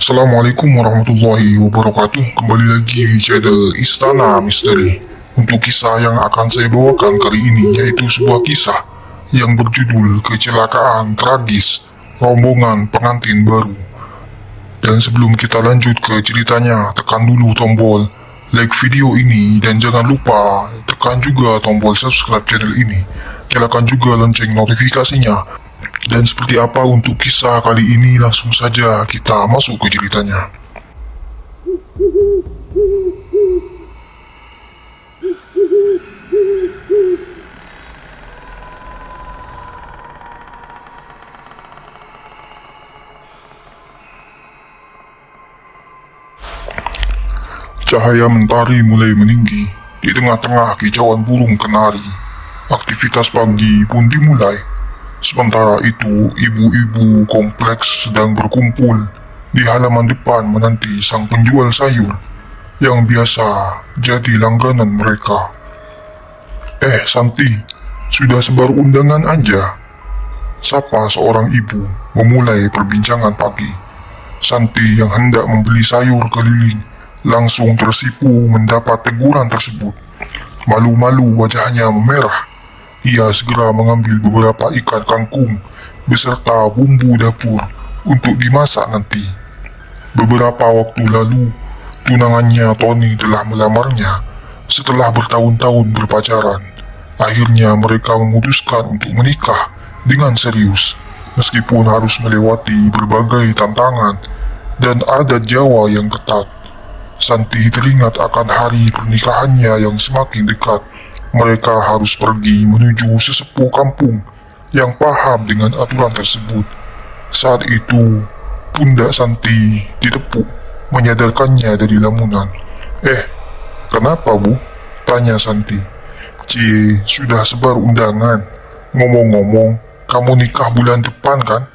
Assalamualaikum warahmatullahi wabarakatuh. Kembali lagi di channel Istana Misteri. Untuk kisah yang akan saya bawakan kali ini yaitu sebuah kisah yang berjudul Kecelakaan Tragis Rombongan Pengantin Baru. Dan sebelum kita lanjut ke ceritanya, tekan dulu tombol like video ini dan jangan lupa tekan juga tombol subscribe channel ini. Nyalakan juga lonceng notifikasinya. Dan seperti apa untuk kisah kali ini, langsung saja kita masuk ke ceritanya. Cahaya mentari mulai meninggi di tengah-tengah kicauan burung kenari. Aktivitas pagi pun dimulai. Sementara itu, ibu-ibu kompleks sedang berkumpul di halaman depan menanti sang penjual sayur yang biasa jadi langganan mereka. Santi, sudah sebar undangan aja. Sapa seorang ibu memulai perbincangan pagi. Santi yang hendak membeli sayur keliling langsung tersipu mendapat teguran tersebut. Malu-malu wajahnya memerah. Ia segera mengambil beberapa ikan kangkung beserta bumbu dapur untuk dimasak nanti. Beberapa waktu lalu, tunangannya Tony telah melamarnya setelah bertahun-tahun berpacaran. Akhirnya mereka memutuskan untuk menikah dengan serius, meskipun harus melewati berbagai tantangan dan adat Jawa yang ketat. Santi teringat akan hari pernikahannya yang semakin dekat. Mereka harus pergi menuju sesepuh kampung yang paham dengan aturan tersebut. Saat itu, pundak Santi ditepuk, menyadarkannya dari lamunan. Kenapa bu? Tanya Santi. Sudah sebar undangan. Ngomong-ngomong, kamu nikah bulan depan kan?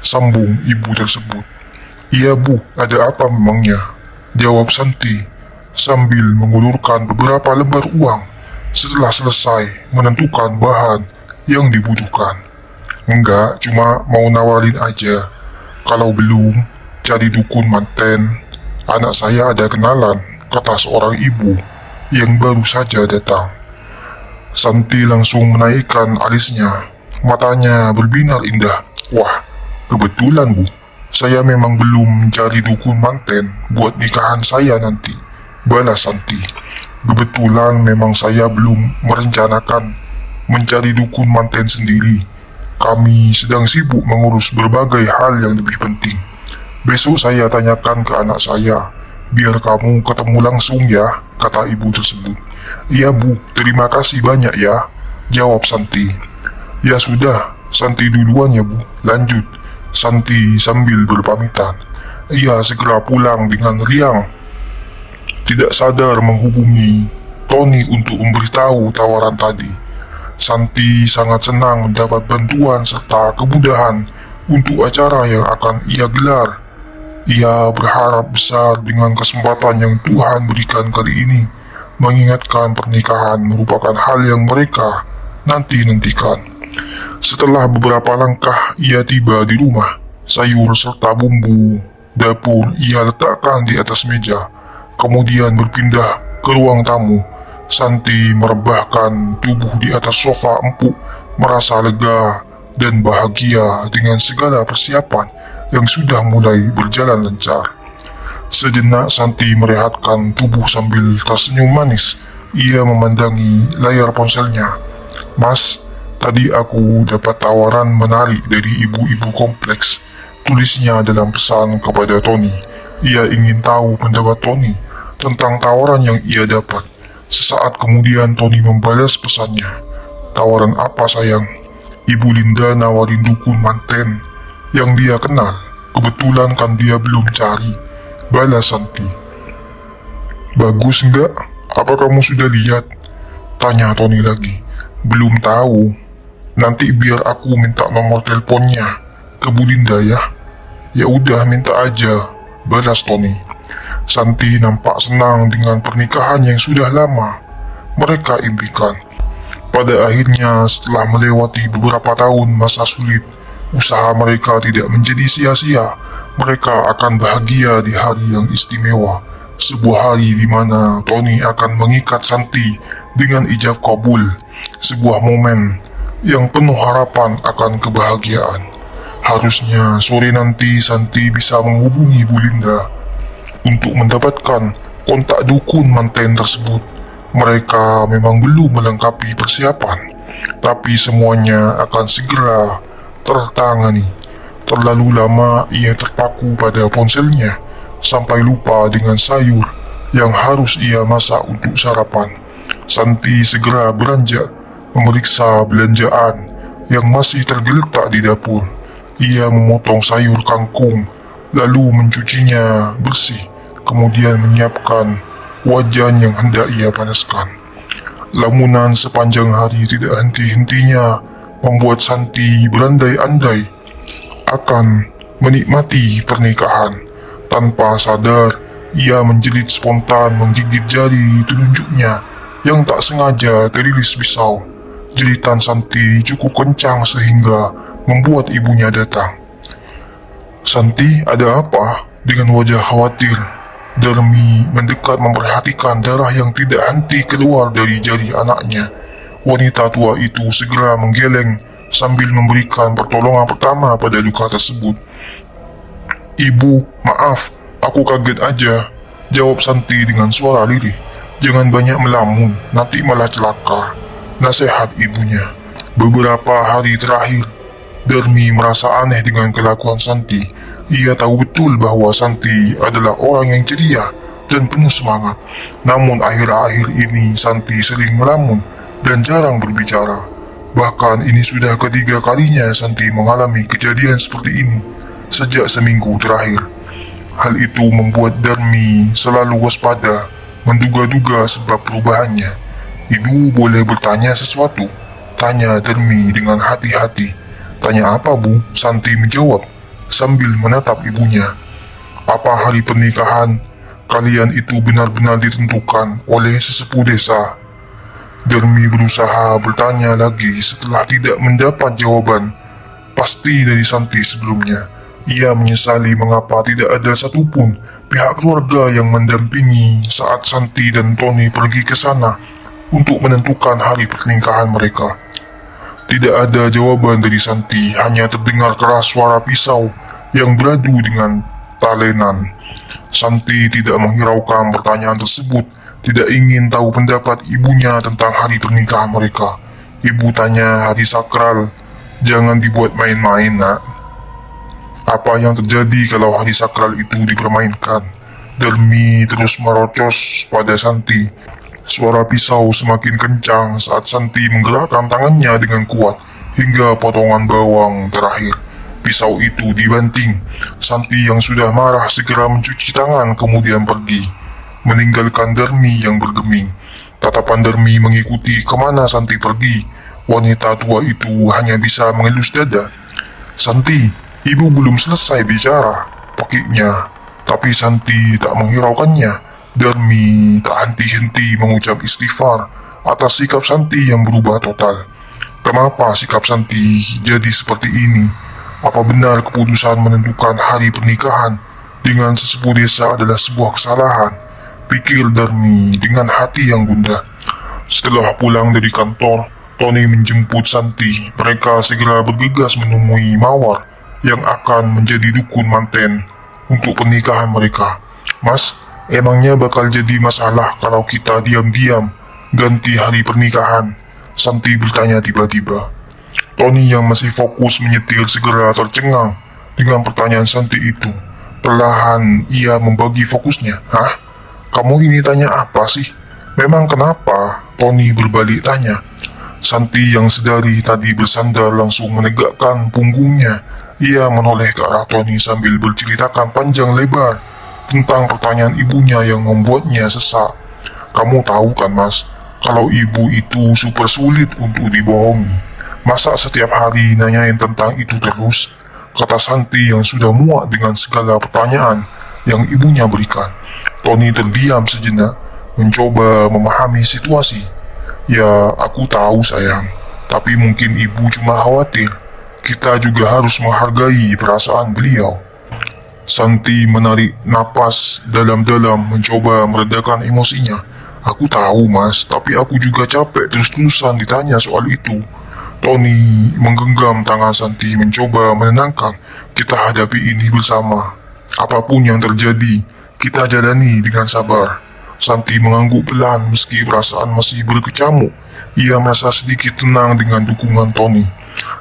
Sambung ibu tersebut. Iya bu, ada apa memangnya? Jawab Santi sambil mengulurkan beberapa lembar uang. Setelah selesai menentukan bahan yang dibutuhkan. Enggak, cuma mau nawarin aja. Kalau belum, cari dukun manten. Anak saya ada kenalan, kata seorang ibu yang baru saja datang. Santi langsung menaikkan alisnya. Matanya berbinar indah. Wah, kebetulan bu. Saya memang belum mencari dukun manten buat nikahan saya nanti, balas Santi. Kebetulan memang saya belum merencanakan mencari dukun manten sendiri. Kami sedang sibuk mengurus berbagai hal yang lebih penting. Besok saya tanyakan ke anak saya, biar kamu ketemu langsung ya, kata ibu tersebut. Iya bu, terima kasih banyak ya, jawab Santi. Ya sudah, Santi duluan ya bu, lanjut, Santi sambil berpamitan. Ia segera pulang dengan riang. Tidak sadar menghubungi Tony untuk memberitahu tawaran tadi. Santi sangat senang mendapat bantuan serta kemudahan untuk acara yang akan ia gelar. Ia berharap besar dengan kesempatan yang Tuhan berikan kali ini, mengingatkan pernikahan merupakan hal yang mereka nanti-nantikan. Setelah beberapa langkah, ia tiba di rumah. Sayur serta bumbu dapur ia letakkan di atas meja. Kemudian berpindah ke ruang tamu. Santi merebahkan tubuh di atas sofa empuk, merasa lega dan bahagia dengan segala persiapan yang sudah mulai berjalan lancar. Sejenak Santi merehatkan tubuh sambil tersenyum manis. Ia memandangi layar ponselnya. Mas, tadi aku dapat tawaran menarik dari ibu-ibu kompleks. Tulisnya dalam pesan kepada Tony. Ia ingin tahu pendapat Tony tentang tawaran yang ia dapat. Sesaat kemudian Tony membalas pesannya. Tawaran apa sayang? Ibu Linda nawarin dukun manten yang dia kenal. Kebetulan kan dia belum cari, balas Santi. Bagus enggak? Apa kamu sudah lihat? Tanya Tony lagi. Belum tahu. Nanti biar aku minta nomor teleponnya ke Bu Linda ya. Ya udah minta aja, balas Tony. Santi nampak senang dengan pernikahan yang sudah lama mereka impikan. Pada akhirnya, setelah melewati beberapa tahun masa sulit, usaha mereka tidak menjadi sia-sia. mereka akan bahagia di hari yang istimewa. Sebuah hari di mana Tony akan mengikat Santi dengan ijab kabul. Sebuah momen yang penuh harapan akan kebahagiaan. Harusnya sore nanti Santi bisa menghubungi Bu Linda untuk mendapatkan kontak dukun manten tersebut. Mereka memang belum melengkapi persiapan, tapi semuanya akan segera tertangani. Terlalu lama ia terpaku pada ponselnya sampai lupa dengan sayur yang harus ia masak untuk sarapan. Santi segera beranjak memeriksa belanjaan yang masih tergeletak di dapur. Ia memotong sayur kangkung, lalu mencucinya bersih, kemudian menyiapkan wajan yang hendak ia panaskan. Lamunan sepanjang hari tidak henti-hentinya membuat Santi berandai-andai akan menikmati pernikahan. Tanpa sadar, ia menjerit spontan menggigit jari telunjuknya yang tak sengaja teriris pisau. Jeritan Santi cukup kencang sehingga membuat ibunya datang. "Santi, ada apa?" Dengan wajah khawatir, Darmi mendekat memperhatikan darah yang tidak henti keluar dari jari anaknya. Wanita tua itu segera menggeleng sambil memberikan pertolongan pertama pada luka tersebut. "Ibu, maaf, aku kaget aja," jawab Santi dengan suara lirih. "Jangan banyak melamun, nanti malah celaka," nasihat ibunya. Beberapa hari terakhir, Darmi merasa aneh dengan kelakuan Santi. Ia tahu betul bahwa Santi adalah orang yang ceria dan penuh semangat. Namun akhir-akhir ini Santi sering melamun dan jarang berbicara. Bahkan ini sudah ketiga kalinya Santi mengalami kejadian seperti ini sejak seminggu terakhir. Hal itu membuat Darmi selalu waspada, menduga-duga sebab perubahannya. "Ibu boleh bertanya sesuatu?" tanya Darmi dengan hati-hati. "Tanya apa, Bu?" Santi menjawab sambil menatap ibunya. "Apa hari pernikahan kalian itu benar-benar ditentukan oleh sesepuh desa?" Darmi berusaha bertanya lagi setelah tidak mendapat jawaban pasti dari Santi sebelumnya. Ia menyesali mengapa tidak ada satupun pihak keluarga yang mendampingi saat Santi dan Tony pergi ke sana untuk menentukan hari pernikahan mereka. Tidak ada jawaban dari Santi, hanya terdengar keras suara pisau yang beradu dengan talenan. Santi tidak menghiraukan pertanyaan tersebut, tidak ingin tahu pendapat ibunya tentang hari pernikahan mereka. Ibu tanya hari sakral, "Jangan dibuat main-main, Nak." "Apa yang terjadi kalau hari sakral itu dipermainkan?" Darmi terus merocos pada Santi. Suara pisau semakin kencang saat Santi menggerakkan tangannya dengan kuat hingga potongan bawang terakhir. Pisau itu dibanting. Santi yang sudah marah segera mencuci tangan kemudian pergi, meninggalkan Darmi yang bergeming. Tatapan Darmi mengikuti kemana Santi pergi. Wanita tua itu hanya bisa mengelus dada. "Santi, ibu belum selesai bicara," pakiknya. Tapi Santi tak menghiraukannya. Darmi tak henti-henti mengucap istighfar atas sikap Santi yang berubah total. Kenapa sikap Santi jadi seperti ini? Apa benar keputusan menentukan hari pernikahan dengan sesepuh desa adalah sebuah kesalahan? Pikir Darmi dengan hati yang gundah. Setelah pulang dari kantor, Tony menjemput Santi. Mereka segera bergegas menemui Mawar yang akan menjadi dukun manten untuk pernikahan mereka. "Mas, emangnya bakal jadi masalah kalau kita diam-diam ganti hari pernikahan?" Santi bertanya tiba-tiba. Tony yang masih fokus menyetir segera tercengang dengan pertanyaan Santi itu. Perlahan ia membagi fokusnya. "Hah? Kamu ini tanya apa sih? Memang kenapa?" Tony berbalik tanya. Santi yang sedari tadi bersandar langsung menegakkan punggungnya. Ia menoleh ke arah Tony sambil berceritakan panjang lebar tentang pertanyaan ibunya yang membuatnya sesak. "Kamu tahu kan, Mas, kalau ibu itu super sulit untuk dibohongi. Masa setiap hari nanyain tentang itu terus?" kata Santi yang sudah muak dengan segala pertanyaan yang ibunya berikan. Tony terdiam sejenak, mencoba memahami situasi. "Ya, aku tahu sayang, tapi mungkin ibu cuma khawatir. Kita juga harus menghargai perasaan beliau." Santi menarik napas dalam-dalam mencoba meredakan emosinya. Aku tahu mas, tapi aku juga capek terus-terusan ditanya soal itu. Tony menggenggam tangan Santi mencoba menenangkan. Kita hadapi ini bersama. Apapun yang terjadi, kita jalani dengan sabar. Santi mengangguk pelan meski perasaan masih berkecamuk. Ia merasa sedikit tenang dengan dukungan Tony.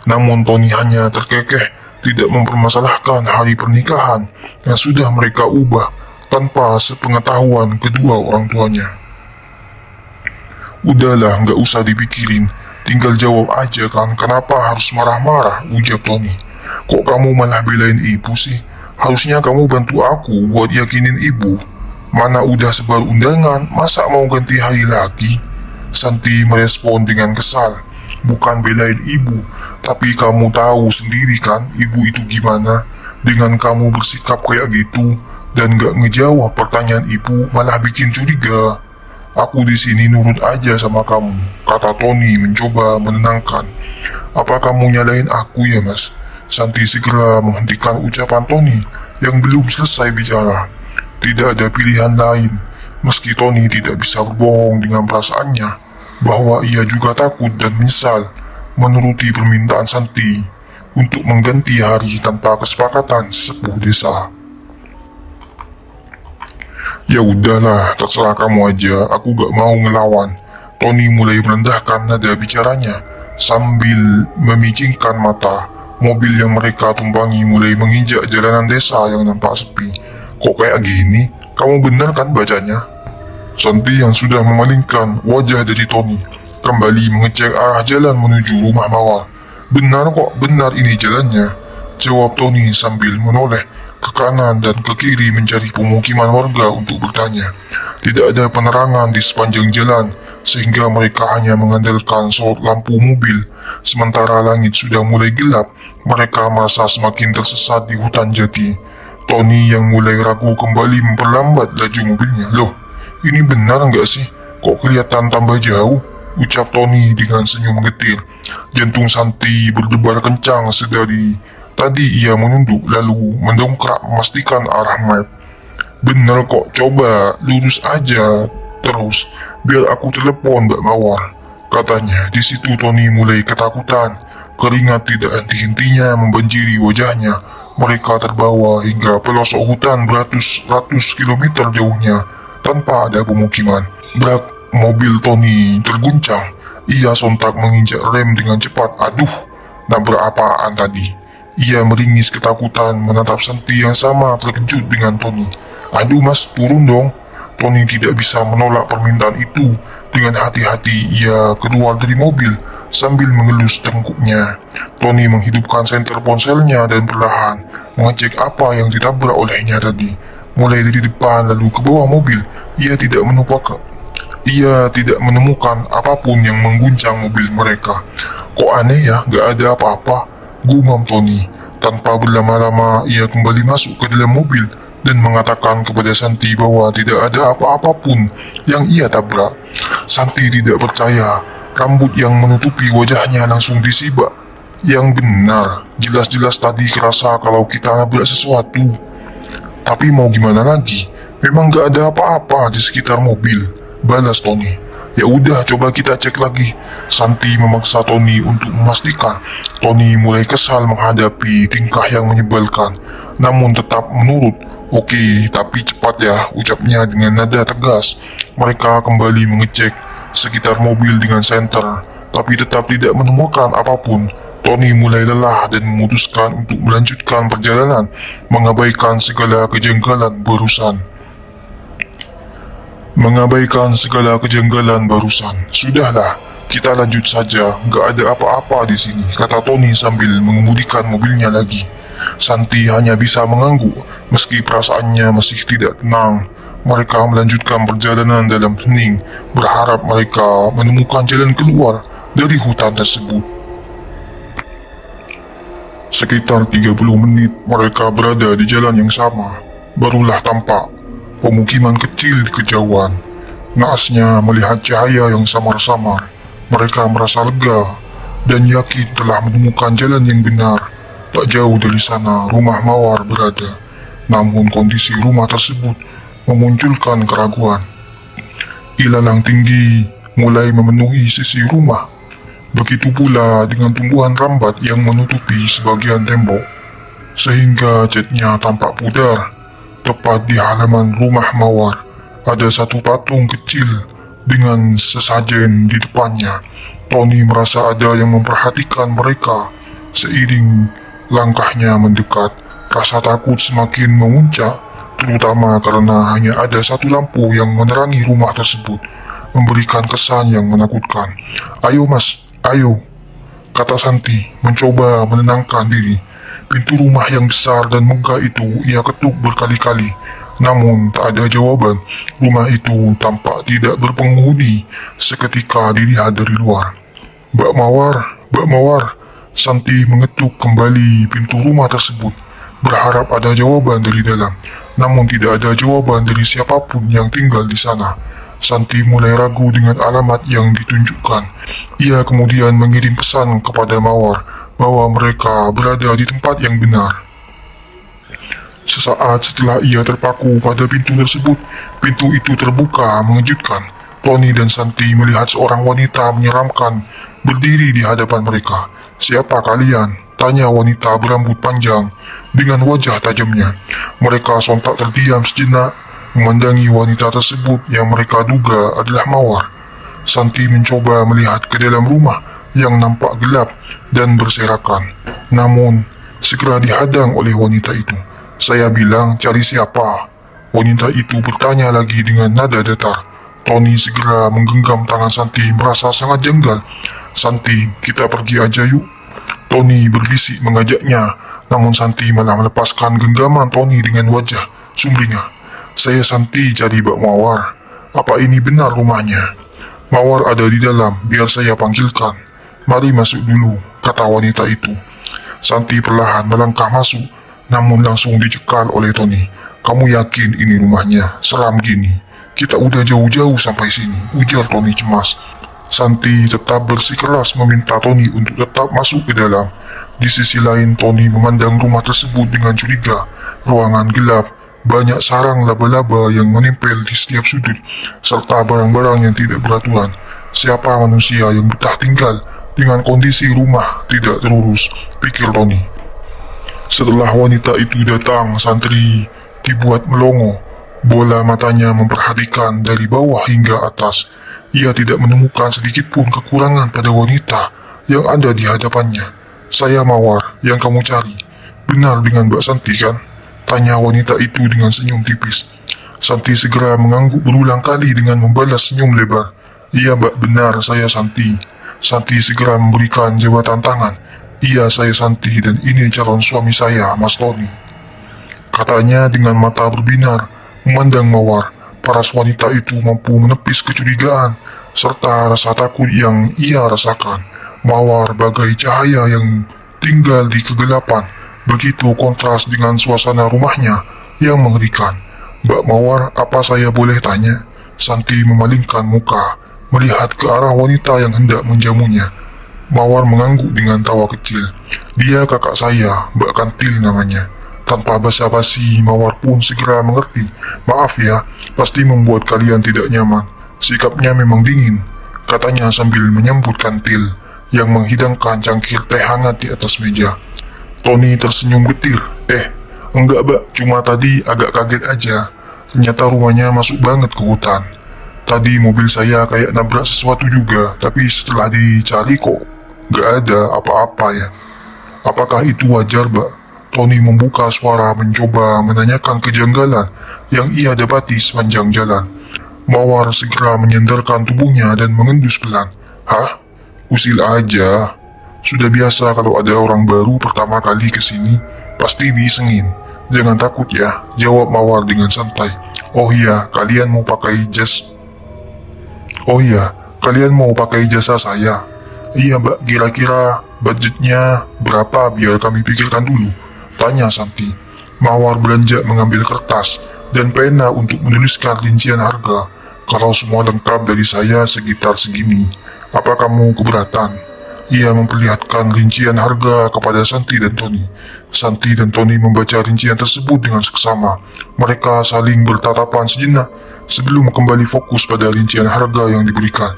Namun Tony hanya terkekeh, tidak mempermasalahkan hari pernikahan yang sudah mereka ubah tanpa sepengetahuan kedua orang tuanya. Udahlah, nggak usah dipikirin. Tinggal jawab aja kan, kenapa harus marah-marah, ujar Tony. Kok kamu malah belain ibu sih? Harusnya kamu bantu aku buat yakinin ibu. Mana udah sebar undangan, masa mau ganti hari lagi? Santi merespon dengan kesal. Bukan belain ibu, tapi kamu tahu sendiri kan ibu itu gimana. Dengan kamu bersikap kayak gitu dan gak ngejawab pertanyaan ibu malah bikin curiga. Aku di sini nurut aja sama kamu, kata Tony mencoba menenangkan. Apa kamu nyalain aku ya mas? Santi segera menghentikan ucapan Tony yang belum selesai bicara. Tidak ada pilihan lain, meski Tony tidak bisa berbohong dengan perasaannya bahwa ia juga takut dan menyesal menuruti permintaan Santi untuk mengganti hari tanpa kesepakatan sesepuh desa. Ya udahlah, terserah kamu aja, aku gak mau ngelawan. Tony mulai merendahkan nada bicaranya sambil memicingkan mata. Mobil yang mereka tumpangi mulai menginjak jalanan desa yang nampak sepi. Kok kayak gini? Kamu benar kan bacanya? Santi yang sudah memalingkan wajah dari Tony kembali mengecek arah jalan menuju rumah Mawar. Benar kok, benar ini jalannya, jawab Tony sambil menoleh ke kanan dan ke kiri mencari pemukiman warga untuk bertanya. Tidak ada penerangan di sepanjang jalan, sehingga mereka hanya mengandalkan sorot lampu mobil. Sementara langit sudah mulai gelap, mereka merasa semakin tersesat di hutan jati. Tony yang mulai ragu kembali memperlambat laju mobilnya. Loh, ini benar nggak sih? Kok kelihatan tambah jauh? Ucap Tony dengan senyum getir. Jantung Santi berdebar kencang sedari tadi ia menunduk lalu mendongkrak memastikan arah map. Bener kok, coba lurus aja terus, biar aku telepon Mbak Mawar, katanya. Di situ Tony mulai ketakutan. Keringat tidak henti-hentinya membanjiri wajahnya. Mereka terbawa hingga pelosok hutan beratus-ratus kilometer jauhnya tanpa ada pemukiman. Brak, mobil Tony terguncang. Ia sontak menginjak rem dengan cepat. Aduh, nabrak apaan tadi? Ia meringis ketakutan menatap Santi yang sama terkejut dengan Tony. Aduh mas, turun dong. Tony tidak bisa menolak permintaan itu. Dengan hati-hati ia keluar dari mobil sambil mengelus tengkuknya. Tony menghidupkan senter ponselnya dan perlahan mengecek apa yang ditabrak olehnya tadi. Mulai dari depan lalu ke bawah mobil, ia tidak menemukan apapun yang mengguncang mobil mereka. Kok aneh ya, gak ada apa-apa, gumam Tony. Tanpa berlama-lama ia kembali masuk ke dalam mobil dan mengatakan kepada Santi bahwa tidak ada apa-apapun yang ia tabrak. Santi tidak percaya. Rambut yang menutupi wajahnya langsung disibak. Yang benar, jelas-jelas tadi kerasa kalau kita nabrak sesuatu. Tapi mau gimana lagi, memang gak ada apa-apa di sekitar mobil, balas Tony. Ya udah, coba kita cek lagi. Santi memaksa Tony untuk memastikan. Tony mulai kesal menghadapi tingkah yang menyebalkan, namun tetap menurut. Oke, tapi cepat ya, ucapnya dengan nada tegas. Mereka kembali mengecek sekitar mobil dengan senter, tapi tetap tidak menemukan apapun. Tony mulai lelah dan memutuskan untuk melanjutkan perjalanan, mengabaikan segala kejanggalan barusan. Sudahlah, kita lanjut saja, gak ada apa-apa di sini, kata Tony sambil mengemudikan mobilnya lagi. Santi hanya bisa mengangguk, meski perasaannya masih tidak tenang. Mereka melanjutkan perjalanan dalam hening, berharap mereka menemukan jalan keluar dari hutan tersebut. Sekitar 30 menit mereka berada di jalan yang sama, barulah tampak pemukiman kecil di kejauhan. Naasnya melihat cahaya yang samar-samar, mereka merasa lega dan yakin telah menemukan jalan yang benar. Tak jauh dari sana rumah Mawar berada. Namun kondisi rumah tersebut memunculkan keraguan. Ilalang tinggi mulai memenuhi sisi rumah. Begitu pula dengan tumbuhan rambat yang menutupi sebagian tembok, sehingga catnya tampak pudar. Tepat di halaman rumah Mawar, ada satu patung kecil dengan sesajen di depannya. Tony merasa ada yang memperhatikan mereka. Seiring langkahnya mendekat, rasa takut semakin memuncak, terutama karena hanya ada satu lampu yang menerangi rumah tersebut, memberikan kesan yang menakutkan. "Ayo mas, ayo," kata Santi mencoba menenangkan diri. Pintu rumah yang besar dan megah itu ia ketuk berkali-kali, namun tak ada jawaban. Rumah itu tampak tidak berpenghuni. Seketika dilihat dari luar. Mbak Mawar," Santi mengetuk kembali pintu rumah tersebut, berharap ada jawaban dari dalam. Namun tidak ada jawaban dari siapapun yang tinggal di sana. Santi mulai ragu dengan alamat yang ditunjukkan. Ia kemudian mengirim pesan kepada Mawar bahwa mereka berada di tempat yang benar. Sesaat setelah ia terpaku pada pintu tersebut, pintu itu terbuka mengejutkan. Tony dan Santi melihat seorang wanita menyeramkan berdiri di hadapan mereka. "Siapa kalian?" tanya wanita berambut panjang dengan wajah tajamnya. Mereka sontak terdiam sejenak memandangi wanita tersebut yang mereka duga adalah Mawar. Santi mencoba melihat ke dalam rumah yang nampak gelap dan berserakan, namun segera dihadang oleh wanita itu. "Saya bilang cari siapa?" wanita itu bertanya lagi dengan nada datar. Tony segera menggenggam tangan Santi merasa sangat janggal. "Santi, kita pergi aja yuk," Tony berbisik mengajaknya, namun Santi malah melepaskan genggaman Tony dengan wajah sumringah. "Saya Santi cari Mbak Mawar. Apa ini benar rumahnya?" "Mawar ada di dalam, biar saya panggilkan." "Mari masuk dulu," kata wanita itu. Santi perlahan melangkah masuk, namun langsung dicekal oleh Tony. "Kamu yakin ini rumahnya? Seram gini. Kita udah jauh-jauh sampai sini," ujar Tony cemas. Santi tetap bersikeras meminta Tony untuk tetap masuk ke dalam. Di sisi lain, Tony memandang rumah tersebut dengan curiga. Ruangan gelap, banyak sarang laba-laba yang menempel di setiap sudut, serta barang-barang yang tidak beraturan. Siapa manusia yang betah tinggal dengan kondisi rumah tidak terurus, pikir Tony. Setelah wanita itu datang, Santri dibuat melongo. Bola matanya memperhatikan dari bawah hingga atas. Ia tidak menemukan sedikit pun kekurangan pada wanita yang ada di hadapannya. "Saya Mawar yang kamu cari. Benar dengan Mbak Santi kan?" tanya wanita itu dengan senyum tipis. Santi segera mengangguk berulang kali dengan membalas senyum lebar. "Iya Mbak, benar saya Santi." Santi segera memberikan jabatan tangan. "Iya saya Santi dan ini calon suami saya, Mas Tony," katanya dengan mata berbinar memandang Mawar. Paras wanita itu mampu menepis kecurigaan serta rasa takut yang ia rasakan. Mawar bagai cahaya yang tinggal di kegelapan, begitu kontras dengan suasana rumahnya yang mengerikan. "Mbak Mawar, apa saya boleh tanya?" Santi memalingkan muka, melihat ke arah wanita yang hendak menjamunya. Mawar mengangguk dengan tawa kecil. "Dia kakak saya, Mbak Kantil namanya." Tanpa basa-basi, Mawar pun segera mengerti. "Maaf ya, pasti membuat kalian tidak nyaman. Sikapnya memang dingin," katanya sambil menyambut Kantil yang menghidangkan cangkir teh hangat di atas meja. Tony tersenyum getir. Enggak Mbak, cuma tadi agak kaget aja. Ternyata rumahnya masuk banget ke hutan. Tadi mobil saya kayak nabrak sesuatu juga, tapi setelah dicari kok nggak ada apa-apa ya. Apakah itu wajar Mbak?" Tony membuka suara mencoba menanyakan kejanggalan yang ia dapati sepanjang jalan. Mawar segera menyandarkan tubuhnya dan mengendus pelan. "Hah? Usil aja. Sudah biasa kalau ada orang baru pertama kali kesini, pasti diisengin. Jangan takut ya," jawab Mawar dengan santai. Oh iya, kalian mau pakai jasa saya?" "Iya Mbak, kira-kira budgetnya berapa biar kami pikirkan dulu?" tanya Santi. Mawar beranjak mengambil kertas dan pena untuk menuliskan rincian harga. "Kalau semua lengkap dari saya sekitar segini. Apa kamu keberatan?" Ia memperlihatkan rincian harga kepada Santi dan Tony. Santi dan Tony membaca rincian tersebut dengan seksama. Mereka saling bertatapan sejenak sebelum kembali fokus pada rincian harga yang diberikan.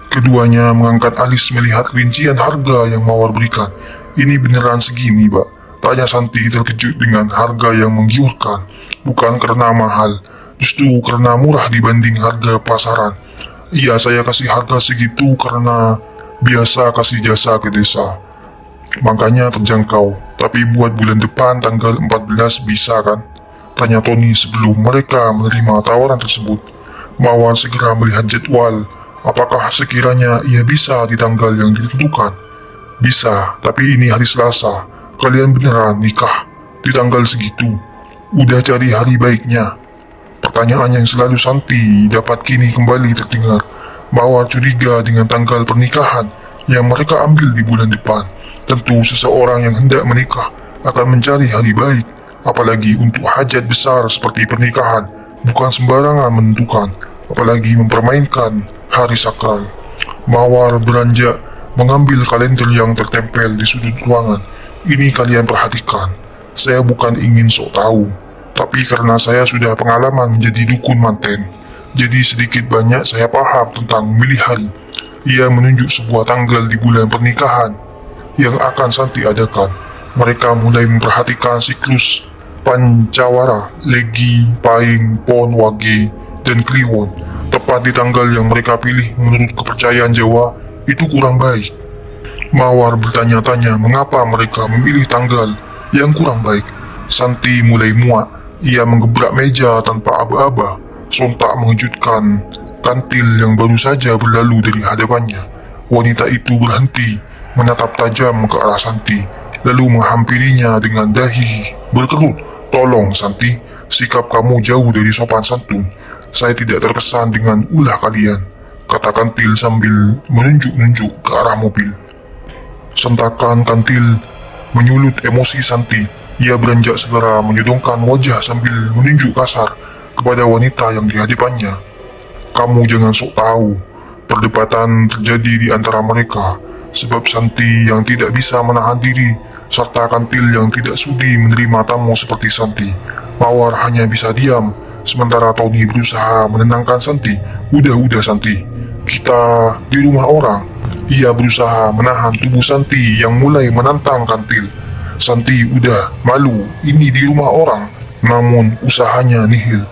Keduanya mengangkat alis melihat rincian harga yang Mawar berikan. Ini beneran segini, Pak? Tanya Santi terkejut dengan harga yang menggiurkan. Bukan karena mahal, justru karena murah dibanding harga pasaran. Iya, saya kasih harga segitu karena biasa kasih jasa ke desa. Makanya terjangkau. Tapi buat bulan depan tanggal 14 bisa kan? Tanya Tony sebelum mereka menerima tawaran tersebut. Mawar segera melihat jadwal. Apakah sekiranya ia bisa di tanggal yang ditentukan? Bisa, tapi ini hari Selasa. Kalian beneran nikah di tanggal segitu? Udah cari hari baiknya? Pertanyaan yang selalu Santi dapat kini kembali terdengar. Mawar curiga dengan tanggal pernikahan yang mereka ambil di bulan depan. Tentu seseorang yang hendak menikah akan mencari hari baik, apalagi untuk hajat besar seperti pernikahan. Bukan sembarangan menentukan, apalagi mempermainkan hari sakral. Mawar beranjak mengambil kalender yang tertempel di sudut ruangan. Ini kalian perhatikan. Saya bukan ingin sok tahu, tapi karena saya sudah pengalaman menjadi dukun manten, jadi sedikit banyak saya paham tentang memilih hari. Ia menunjuk sebuah tanggal di bulan pernikahan yang akan Santi adakan. Mereka mulai memperhatikan siklus Pancawara, Legi, Paing, Pon, Wage, dan Kliwon. Tepat di tanggal yang mereka pilih menurut kepercayaan Jawa, itu kurang baik. Mawar bertanya-tanya mengapa mereka memilih tanggal yang kurang baik. Santi mulai muak. Ia menggebrak meja tanpa aba-aba. Sontak mengejutkan kantil yang baru saja berlalu dari hadapannya. Wanita itu berhenti, menatap tajam ke arah Santi, lalu menghampirinya dengan dahi berkerut. Tolong Santi, sikap kamu jauh dari sopan santun. Saya tidak terkesan dengan ulah kalian, kata kantil sambil menunjuk-nunjuk ke arah mobil. Sentakan kantil menyulut emosi Santi. Ia beranjak segera menyodongkan wajah sambil menunjuk kasar kepada wanita yang di hadapannya. Kamu jangan sok tahu. Perdebatan terjadi di antara mereka, sebab Santi yang tidak bisa menahan diri, serta kantil yang tidak sudi menerima tamu seperti Santi. Mawar hanya bisa diam, sementara Tony berusaha menenangkan Santi. Udah Santi, kita di rumah orang. Ia berusaha menahan tubuh Santi yang mulai menantang kantil. Santi udah malu, ini di rumah orang. Namun usahanya nihil.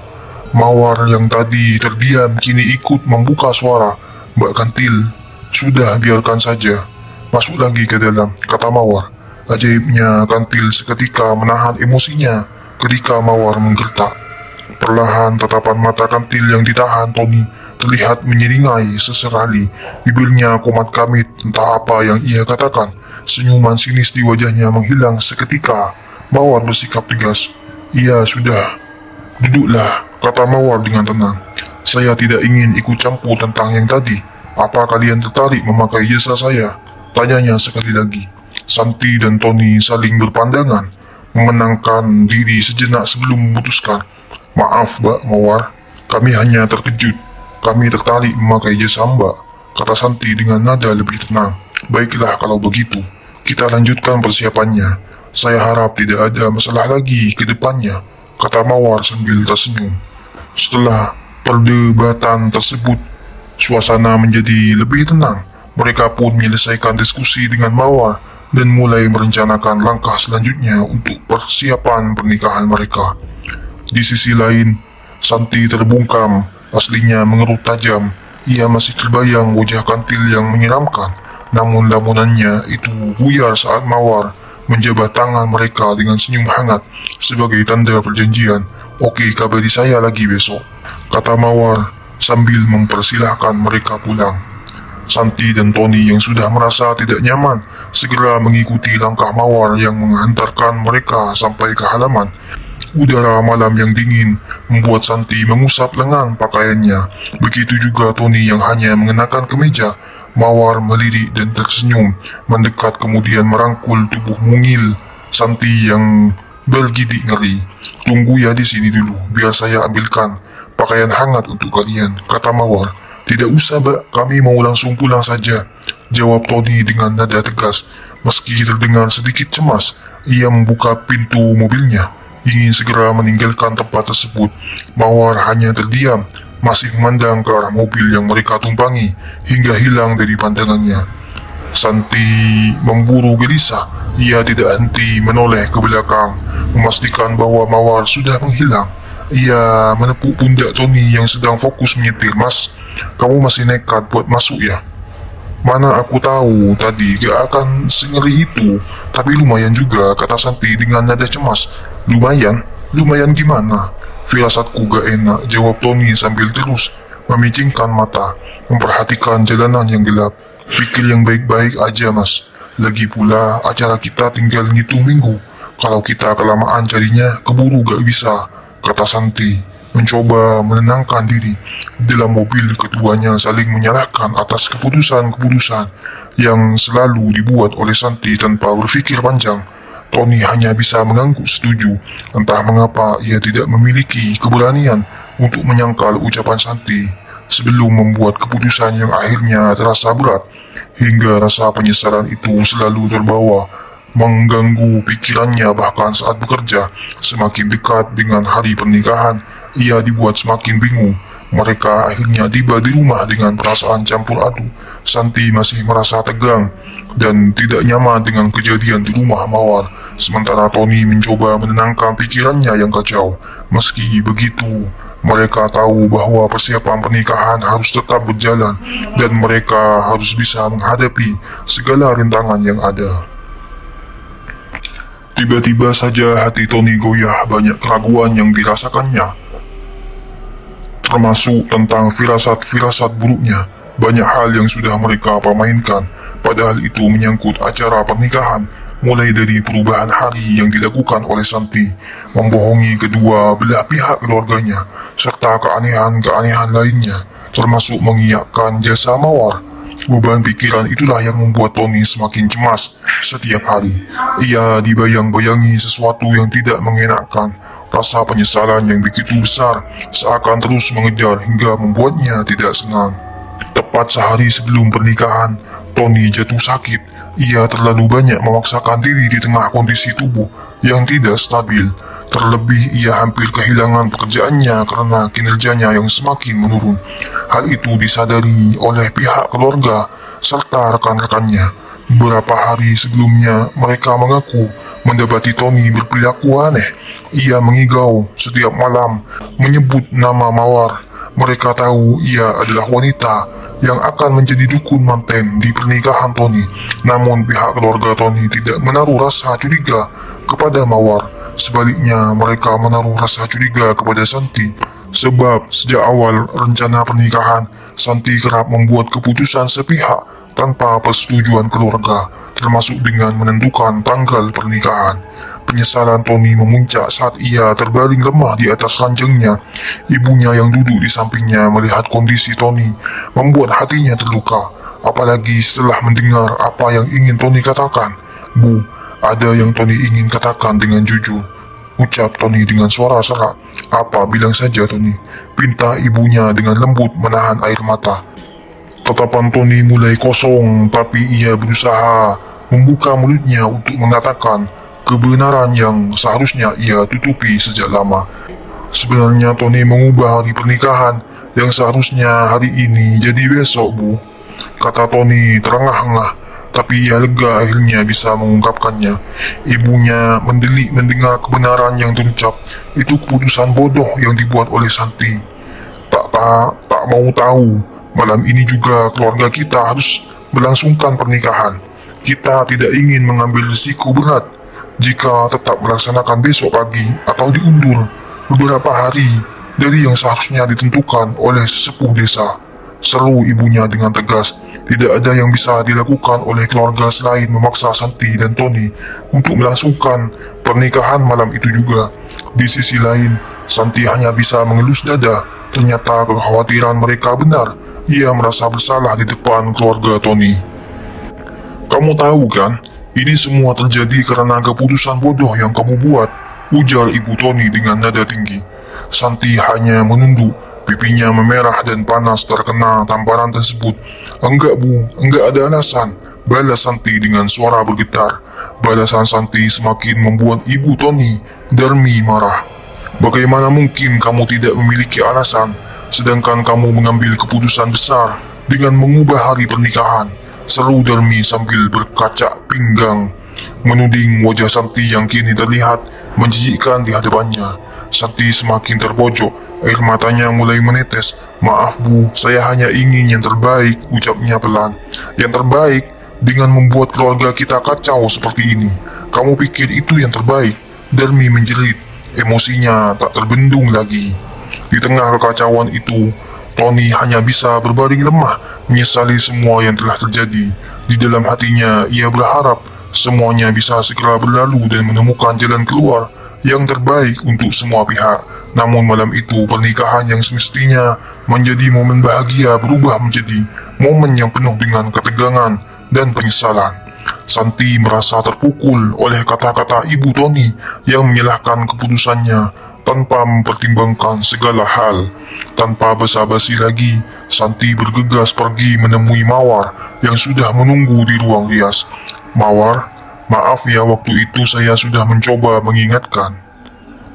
Mawar yang tadi terdiam kini ikut membuka suara. Mbak Kantil, sudah biarkan saja. Masuk lagi ke dalam, kata Mawar. Ajaibnya Kantil seketika menahan emosinya ketika Mawar menggertak. Perlahan tatapan mata Kantil yang ditahan Tony terlihat menyeringai sesekali. Bibirnya kumat kamit, entah apa yang ia katakan. Senyuman sinis di wajahnya menghilang seketika. Mawar bersikap tegas. Iya sudah, duduklah, kata Mawar dengan tenang. Saya tidak ingin ikut campur tentang yang tadi. Apa kalian tertarik memakai jasa saya? Tanyanya sekali lagi. Santi dan Tony saling berpandangan, menenangkan diri sejenak sebelum memutuskan. Maaf Mbak Mawar, kami hanya terkejut. Kami tertarik memakai jasa Mbak, kata Santi dengan nada lebih tenang. Baiklah kalau begitu, kita lanjutkan persiapannya. Saya harap tidak ada masalah lagi ke depannya, kata Mawar sambil tersenyum. Setelah perdebatan tersebut, suasana menjadi lebih tenang. Mereka pun menyelesaikan diskusi dengan Mawar dan mulai merencanakan langkah selanjutnya untuk persiapan pernikahan mereka. Di sisi lain, Santi terbungkam, aslinya mengerut tajam. Ia masih terbayang wajah kantil yang menyeramkan, namun lamunannya itu buyar saat Mawar menjabat tangan mereka dengan senyum hangat sebagai tanda perjanjian. Oke, kabari saya lagi besok, kata Mawar sambil mempersilahkan mereka pulang. Santi dan Tony yang sudah merasa tidak nyaman segera mengikuti langkah Mawar yang menghantarkan mereka sampai ke halaman. Udara malam yang dingin membuat Santi mengusap lengan pakaiannya. Begitu juga Tony yang hanya mengenakan kemeja. Mawar melirik dan tersenyum, mendekat kemudian merangkul tubuh mungil Santi yang bergidik ngeri. Tunggu ya di sini dulu, biar saya ambilkan pakaian hangat untuk kalian, kata Mawar. Tidak usah Mbak, kami mau langsung pulang saja. Jawab Tony dengan nada tegas. Meski terdengar sedikit cemas, ia membuka pintu mobilnya, ingin segera meninggalkan tempat tersebut. Mawar hanya terdiam, masih memandang ke arah mobil yang mereka tumpangi, hingga hilang dari pandangannya. Santi memburu gelisah, ia tidak henti menoleh ke belakang, memastikan bahwa Mawar sudah menghilang. Ia menepuk pundak Tony yang sedang fokus menyetir. "Mas, kamu masih nekat buat masuk ya?" "Mana aku tahu, tadi gak akan sengeri itu, tapi lumayan juga," kata Santi dengan nada cemas. "Lumayan? Lumayan gimana?" "Firasatku gak enak," jawab Tony sambil terus memicingkan mata, memperhatikan jalanan yang gelap. "Pikir yang baik-baik aja, Mas. Lagi pula acara kita tinggal ngitung minggu. Kalau kita kelamaan carinya, keburu gak bisa," kata Santi, mencoba menenangkan diri. Dalam mobil, keduanya saling menyalahkan atas keputusan-keputusan yang selalu dibuat oleh Santi tanpa berpikir panjang. Tony hanya bisa mengangguk setuju. Entah mengapa ia tidak memiliki keberanian untuk menyangkal ucapan Santi sebelum membuat keputusan yang akhirnya terasa berat, hingga rasa penyesalan itu selalu terbawa mengganggu pikirannya. Bahkan saat bekerja, semakin dekat dengan hari pernikahan, ia dibuat semakin bingung. Mereka akhirnya tiba di rumah dengan perasaan campur aduk. Santi masih merasa tegang dan tidak nyaman dengan kejadian di rumah Mawar, sementara Tony mencoba menenangkan pikirannya yang kacau. Meski begitu, mereka tahu bahwa persiapan pernikahan harus tetap berjalan dan mereka harus bisa menghadapi segala rintangan yang ada. Tiba-tiba saja hati Tony goyah. Banyak keraguan yang dirasakannya, termasuk tentang firasat-firasat buruknya. Banyak hal yang sudah mereka permainkan, padahal itu menyangkut acara pernikahan. Mulai dari perubahan hari yang dilakukan oleh Santi, membohongi kedua belah pihak keluarganya, serta keanehan-keanehan lainnya, termasuk mengiyakan jasa Mawar. Beban pikiran itulah yang membuat Tony semakin cemas setiap hari. Ia dibayang-bayangi sesuatu yang tidak mengenakan. Rasa penyesalan yang begitu besar seakan terus mengejar hingga membuatnya tidak senang. Tepat sehari sebelum pernikahan, Tony jatuh sakit. Ia terlalu banyak memaksakan diri di tengah kondisi tubuh yang tidak stabil. Terlebih ia hampir kehilangan pekerjaannya karena kinerjanya yang semakin menurun. Hal itu disadari oleh pihak keluarga serta rekan-rekannya. Beberapa hari sebelumnya mereka mengaku mendapati Tony berperilaku aneh. Ia mengigau setiap malam, menyebut nama Mawar. Mereka tahu ia adalah wanita yang akan menjadi dukun manten di pernikahan Tony. Namun pihak keluarga Tony tidak menaruh rasa curiga kepada Mawar. Sebaliknya, mereka menaruh rasa curiga kepada Santi. Sebab sejak awal rencana pernikahan, Santi kerap membuat keputusan sepihak tanpa persetujuan keluarga, termasuk dengan menentukan tanggal pernikahan. Penyesalan Tony memuncak saat ia terbaring lemah di atas ranjangnya. Ibunya yang duduk di sampingnya melihat kondisi Tony membuat hatinya terluka, apalagi setelah mendengar apa yang ingin Tony katakan. "Bu, ada yang Tony ingin katakan dengan jujur," ucap Tony dengan suara serak. "Apa? Bilang saja, Tony," pinta ibunya dengan lembut menahan air mata. Tatapan Tony mulai kosong, tapi ia berusaha membuka mulutnya untuk mengatakan kebenaran yang seharusnya ia tutupi sejak lama. "Sebenarnya Tony mengubah hari pernikahan yang seharusnya hari ini jadi besok, Bu," kata Tony terengah-engah, tapi ia lega akhirnya bisa mengungkapkannya. Ibunya mendelik mendengar kebenaran yang terucap. Itu keputusan bodoh yang dibuat oleh Santi. Tak mau tahu. Malam ini juga keluarga kita harus melangsungkan pernikahan. Kita tidak ingin mengambil risiko berat jika tetap melaksanakan besok pagi atau diundur beberapa hari dari yang seharusnya ditentukan oleh sesepuh desa, seru ibunya dengan tegas. Tidak ada yang bisa dilakukan oleh keluarga selain memaksa Santi dan Tony untuk melangsungkan pernikahan malam itu juga. Di sisi lain, Santi hanya bisa mengelus dada. Ternyata kekhawatiran mereka benar. Ia merasa bersalah di depan keluarga Tony. "Kamu tahu kan, ini semua terjadi karena keputusan bodoh yang kamu buat," ujar ibu Tony dengan nada tinggi. Santi hanya menunduk Pipinya memerah dan panas terkena tamparan tersebut. "Enggak bu, enggak ada alasan," balas Santi dengan suara bergetar. Balasan Santi semakin membuat Ibu Tony Darmi marah. "Bagaimana mungkin kamu tidak memiliki alasan, sedangkan kamu mengambil keputusan besar dengan mengubah hari pernikahan?" seru Darmi sambil berkacak pinggang, menuding wajah Santi yang kini terlihat menjijikkan di hadapannya. Santi semakin terpojok, air matanya mulai menetes. "Maaf bu, saya hanya ingin yang terbaik," ucapnya pelan. "Yang terbaik dengan membuat keluarga kita kacau seperti ini. Kamu pikir itu yang terbaik?" Darmi menjerit, emosinya tak terbendung lagi. Di tengah kekacauan itu, Tony hanya bisa berbaring lemah, menyesali semua yang telah terjadi. Di dalam hatinya, ia berharap semuanya bisa segera berlalu dan menemukan jalan keluar yang terbaik untuk semua pihak. Namun malam itu, pernikahan yang semestinya menjadi momen bahagia berubah menjadi momen yang penuh dengan ketegangan dan penyesalan. Santi merasa terpukul oleh kata-kata Ibu Tony yang menyalahkan keputusannya tanpa mempertimbangkan segala hal. Tanpa basa-basi lagi, Santi bergegas pergi menemui Mawar yang sudah menunggu di ruang rias. "Mawar, maaf ya, waktu itu saya sudah mencoba mengingatkan,"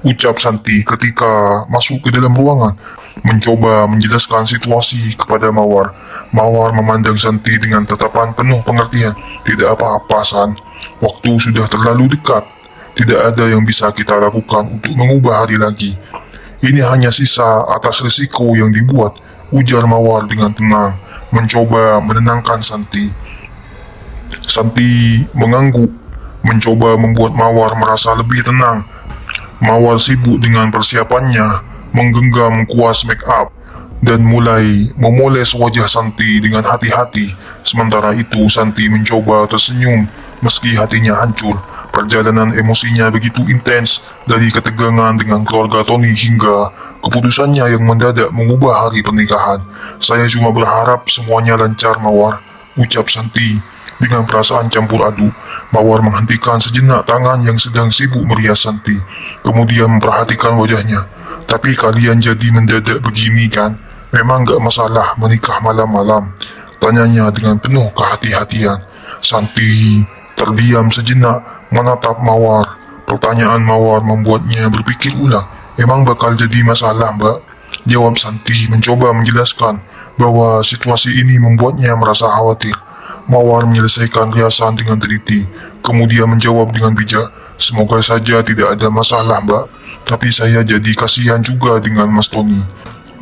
ucap Santi ketika masuk ke dalam ruangan, mencoba menjelaskan situasi kepada Mawar. Mawar memandang Santi dengan tatapan penuh pengertian. "Tidak apa-apa San, waktu sudah terlalu dekat. Tidak ada yang bisa kita lakukan untuk mengubah hari lagi. Ini hanya sisa atas risiko yang dibuat," ujar Mawar dengan tenang, mencoba menenangkan Santi. Santi mengangguk, mencoba membuat Mawar merasa lebih tenang. Mawar sibuk dengan persiapannya, menggenggam kuas make up, dan mulai memoles wajah Santi dengan hati-hati. Sementara itu, Santi mencoba tersenyum meski hatinya hancur. Perjalanan emosinya begitu intens, dari ketegangan dengan keluarga Tony hingga keputusannya yang mendadak mengubah hari pernikahan. "Saya cuma berharap semuanya lancar Mawar," ucap Santi dengan perasaan campur aduk. Mawar menghentikan sejenak tangan yang sedang sibuk merias Santi, kemudian memperhatikan wajahnya. "Tapi kalian jadi mendadak begini kan? Memang gak masalah menikah malam-malam?" tanyanya dengan penuh kehati-hatian. Santi terdiam sejenak menatap Mawar. Pertanyaan Mawar membuatnya berpikir ulang. "Emang bakal jadi masalah mbak?" jawab Santi mencoba menjelaskan bahwa situasi ini membuatnya merasa khawatir. Mawar menyelesaikan riasan dengan teliti, kemudian menjawab dengan bijak, "Semoga saja tidak ada masalah mbak, tapi saya jadi kasihan juga dengan Mas Tony."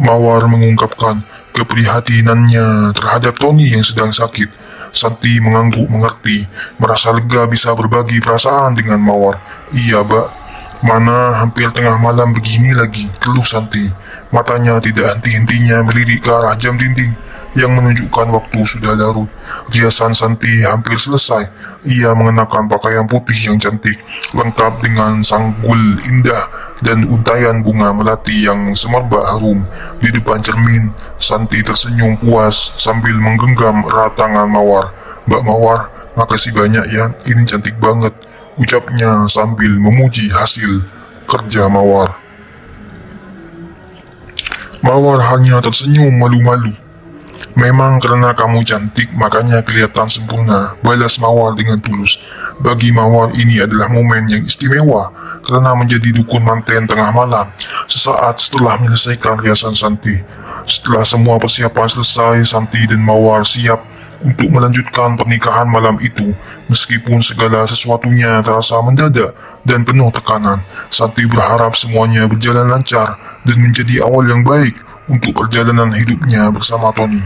Mawar mengungkapkan keprihatinannya terhadap Tony yang sedang sakit. Santi mengangguk mengerti, merasa lega bisa berbagi perasaan dengan Mawar. "Iya mbak, mana hampir tengah malam begini lagi," keluh Santi. Matanya tidak henti-hentinya melirik ke arah jam dinding yang menunjukkan waktu sudah larut. Riasan Santi hampir selesai. Ia mengenakan pakaian putih yang cantik, lengkap dengan sanggul indah dan untaian bunga melati yang semerbak harum. Di depan cermin, Santi tersenyum puas sambil menggenggam erat tangan Mawar. "Mbak Mawar, makasih banyak ya, ini cantik banget," ucapnya sambil memuji hasil kerja Mawar. Mawar hanya tersenyum malu-malu. "Memang karena kamu cantik makanya kelihatan sempurna," balas Mawar dengan tulus. Bagi Mawar ini adalah momen yang istimewa karena menjadi dukun manten tengah malam sesaat setelah menyelesaikan riasan Santi. Setelah semua persiapan selesai, Santi dan Mawar siap untuk melanjutkan pernikahan malam itu. Meskipun segala sesuatunya terasa mendadak dan penuh tekanan, Santi berharap semuanya berjalan lancar dan menjadi awal yang baik untuk perjalanan hidupnya bersama Tony.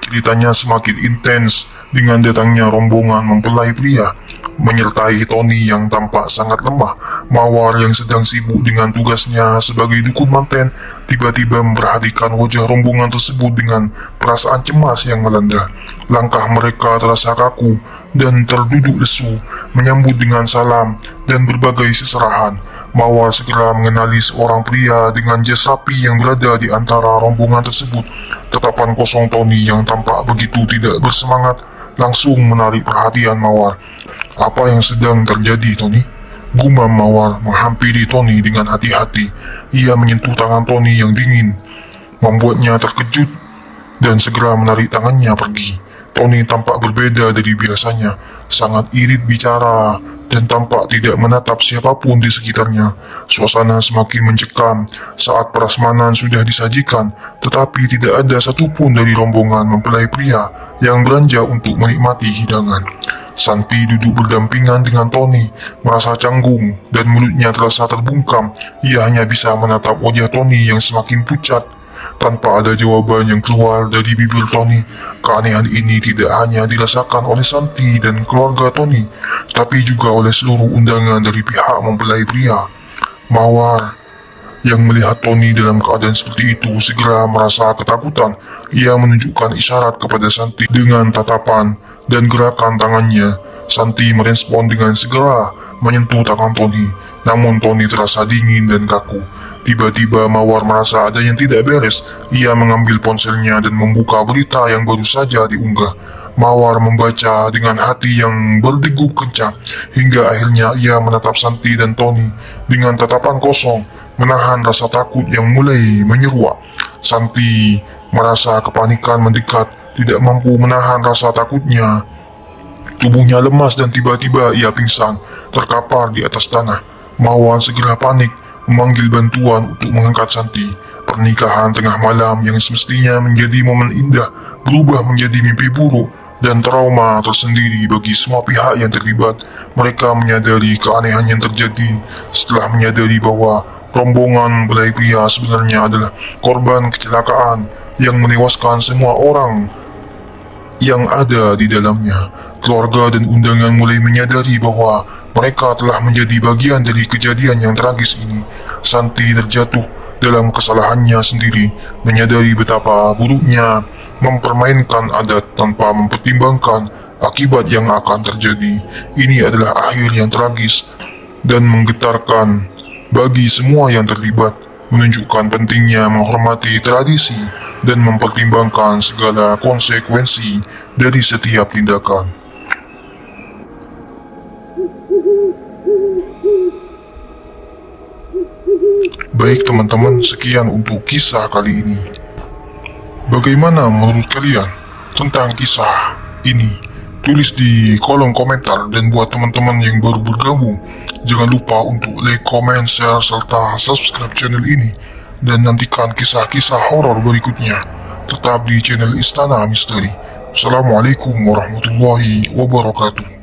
Ceritanya semakin intens dengan datangnya rombongan mempelai pria menyertai Tony yang tampak sangat lemah. Mawar yang sedang sibuk dengan tugasnya sebagai dukun manten tiba-tiba memperhatikan wajah rombongan tersebut dengan perasaan cemas yang melanda. Langkah mereka terasa kaku dan terduduk lesu, menyambut dengan salam dan berbagai seserahan. Mawar segera mengenali seorang pria dengan jas rapi yang berada di antara rombongan tersebut. Tatapan kosong Tony yang tampak begitu tidak bersemangat langsung menarik perhatian Mawar. "Apa yang sedang terjadi, Tony?" gumam Mawar menghampiri Tony dengan hati-hati. Ia menyentuh tangan Tony yang dingin. membuatnya terkejut dan segera menarik tangannya pergi. Tony tampak berbeda dari biasanya, sangat irit bicara dan tampak tidak menatap siapapun di sekitarnya. Suasana semakin mencekam saat prasmanan sudah disajikan, tetapi tidak ada satupun dari rombongan mempelai pria yang beranjak untuk menikmati hidangan. Santi duduk berdampingan dengan Tony, merasa canggung dan mulutnya terasa terbungkam. Ia hanya bisa menatap wajah Tony yang semakin pucat. Tanpa ada jawaban yang keluar dari bibir Tony, keanehan ini tidak hanya dirasakan oleh Santi dan keluarga Tony, tapi juga oleh seluruh undangan dari pihak mempelai pria. Mawar yang melihat Tony dalam keadaan seperti itu segera merasa ketakutan. Ia menunjukkan isyarat kepada Santi dengan tatapan dan gerakan tangannya. Santi merespon dengan segera menyentuh tangan Tony, namun Tony terasa dingin dan kaku. Tiba-tiba Mawar merasa ada yang tidak beres. Ia mengambil ponselnya dan membuka berita yang baru saja diunggah. Mawar membaca dengan hati yang berdegup kencang, hingga akhirnya ia menatap Santi dan Tony dengan tatapan kosong, menahan rasa takut yang mulai menyeruak. Santi merasa kepanikan mendekat, tidak mampu menahan rasa takutnya. Tubuhnya lemas dan tiba-tiba ia pingsan, terkapar di atas tanah. Mawar segera panik, memanggil bantuan untuk mengangkat Santi. Pernikahan tengah malam yang semestinya menjadi momen indah berubah menjadi mimpi buruk dan trauma tersendiri bagi semua pihak yang terlibat. Mereka menyadari keanehan yang terjadi setelah menyadari bahwa rombongan mempelai pria sebenarnya adalah korban kecelakaan yang menewaskan semua orang yang ada di dalamnya. Keluarga dan undangan mulai menyadari bahwa mereka telah menjadi bagian dari kejadian yang tragis ini. Santi terjatuh dalam kesalahannya sendiri, menyadari betapa buruknya mempermainkan adat tanpa mempertimbangkan akibat yang akan terjadi. Ini adalah akhir yang tragis dan menggetarkan bagi semua yang terlibat, menunjukkan pentingnya menghormati tradisi dan mempertimbangkan segala konsekuensi dari setiap tindakan. Baik teman-teman, sekian untuk kisah kali ini. Bagaimana menurut kalian tentang kisah ini? Tulis di kolom komentar, dan buat teman-teman yang baru bergabung, jangan lupa untuk like, comment, share, serta subscribe channel ini. Dan nantikan kisah-kisah horor berikutnya tetap di channel Istana Misteri. Assalamualaikum warahmatullahi wabarakatuh.